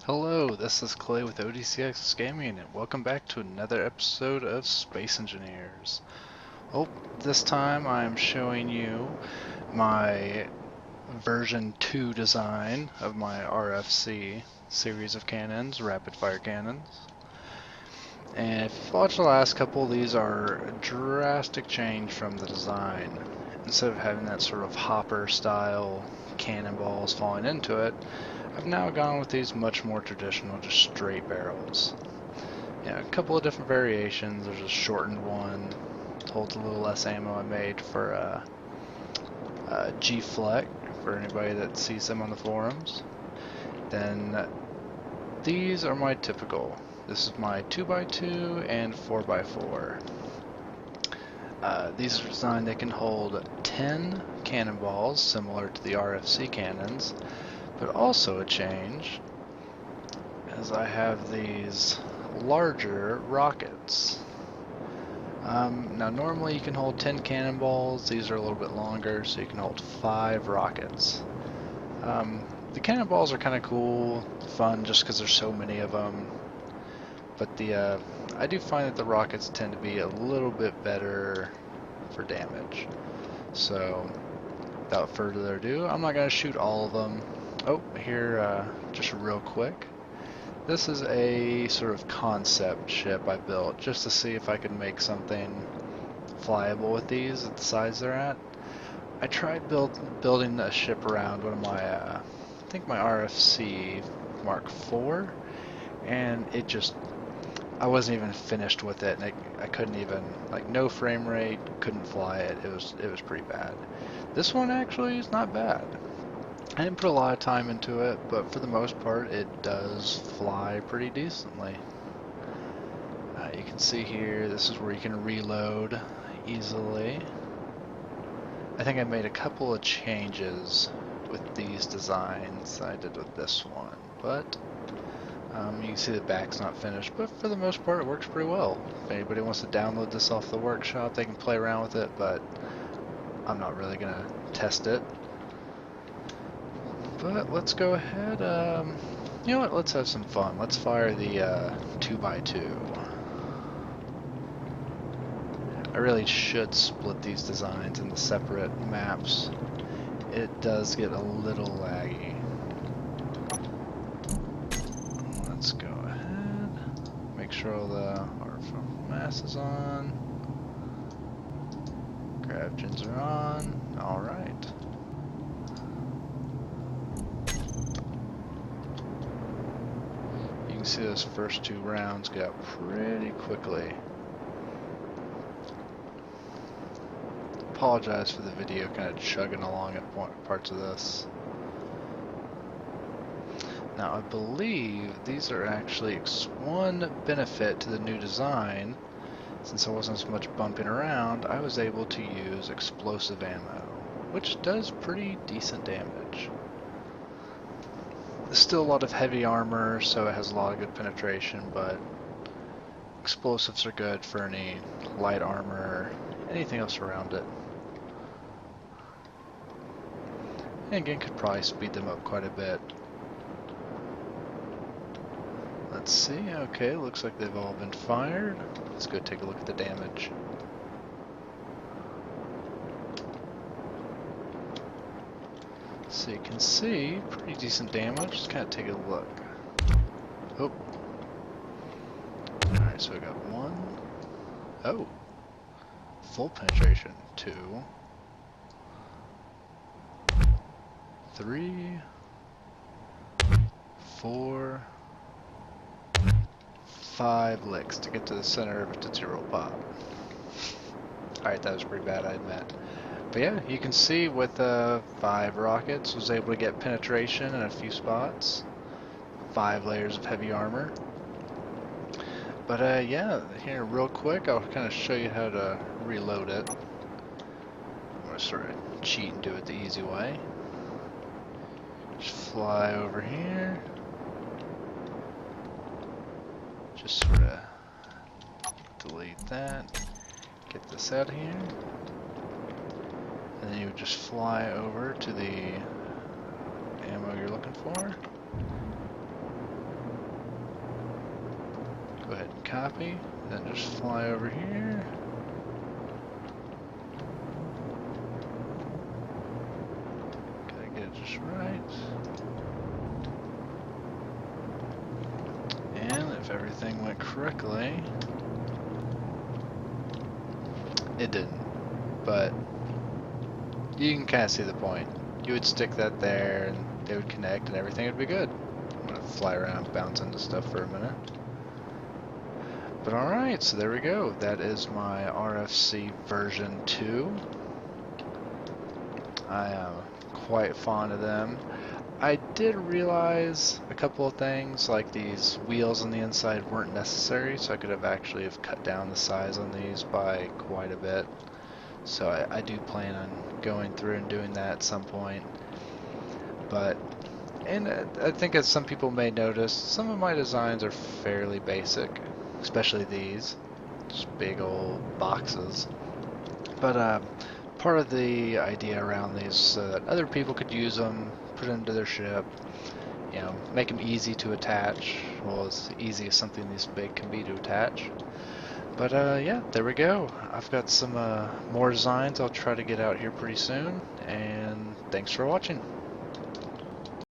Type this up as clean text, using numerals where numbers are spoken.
Hello, this is Clay with ODCS Gaming, and welcome back to another episode of Space Engineers. Oh, this time I'm showing you my version 2 design of my RFC series of cannons, rapid fire cannons. And if you've watched the last couple, these are a drastic change from the design. Instead of having that sort of hopper style cannonballs falling into it, I've now gone with these much more traditional, just straight barrels. Yeah, a couple of different variations. There's a shortened one, holds a little less ammo I made for G-Fleck, for anybody that sees them on the forums. Then these are my typical. This is my 2x2 and 4x4. These are designed, they can hold 10 cannonballs, similar to the RFC cannons, but also a change, as I have these larger rockets. Now normally you can hold 10 cannonballs, these are a little bit longer, so you can hold 5 rockets. The cannonballs are kind of cool, fun, just because there's so many of them, but I do find that the rockets tend to be a little bit better for damage. So without further ado, I'm not going to shoot all of them. Oh, here, just real quick. This is a sort of concept ship I built just to see if I could make something flyable with these at the size they're at. I tried building a ship around one of my, I think my RFC Mark IV, and it just, I wasn't even finished with it, and I couldn't even, like, no frame rate, couldn't fly it. It was pretty bad. This one actually is not bad. I didn't put a lot of time into it, but for the most part it does fly pretty decently. You can see here, this is where you can reload easily. I think I made a couple of changes with these designs that I did with this one, but you can see the back's not finished, but for the most part it works pretty well. If anybody wants to download this off the workshop, they can play around with it, but I'm not really going to test it. But let's go ahead, you know what, let's have some fun. Let's fire the 2x2. I really should split these designs into separate maps. It does get a little laggy. Let's go ahead, make sure all the RF mass is on. Grav gens are on, alright. See, those first 2 rounds get out pretty quickly. Apologize for the video kind of chugging along at parts of this. Now I believe these are actually one benefit to the new design. Since there wasn't as much bumping around, I was able to use explosive ammo, which does pretty decent damage. There's still a lot of heavy armor, so it has a lot of good penetration, but explosives are good for any light armor, anything else around it. And again, could probably speed them up quite a bit. Let's see, okay, looks like they've all been fired. Let's go take a look at the damage. So you can see pretty decent damage. Just kind of take a look. Oh. Alright, so we got 1. Oh. Full penetration. 2. 3. 4. 5 licks to get to the center of a Tootsie Roll Pop. Alright, that was pretty bad, I admit. But yeah, you can see with 5 rockets, was able to get penetration in a few spots. 5 layers of heavy armor. But yeah, here real quick, I'll kind of show you how to reload it. I'm going to sort of cheat and do it the easy way. Just fly over here. Just sort of delete that. Get this out of here. And then you would just fly over to the ammo you're looking for. Go ahead and copy, then just fly over here. Gotta get it just right. And if everything went correctly, it didn't, but you can kind of see the point. You would stick that there and they would connect and everything would be good. I'm gonna fly around, bounce into stuff for a minute. But alright, so there we go. That is my RFC version 2. I am quite fond of them. I did realize a couple of things, like these wheels on the inside weren't necessary, so I could have actually have cut down the size on these by quite a bit. So I do plan on going through and doing that at some point. But, and I think as some people may notice, some of my designs are fairly basic, especially these, just big old boxes. But part of the idea around these is so that other people could use them, put them into their ship, you know, make them easy to attach. Well, as easy as something this big can be to attach. But yeah, there we go. I've got some more designs I'll try to get out here pretty soon, and thanks for watching.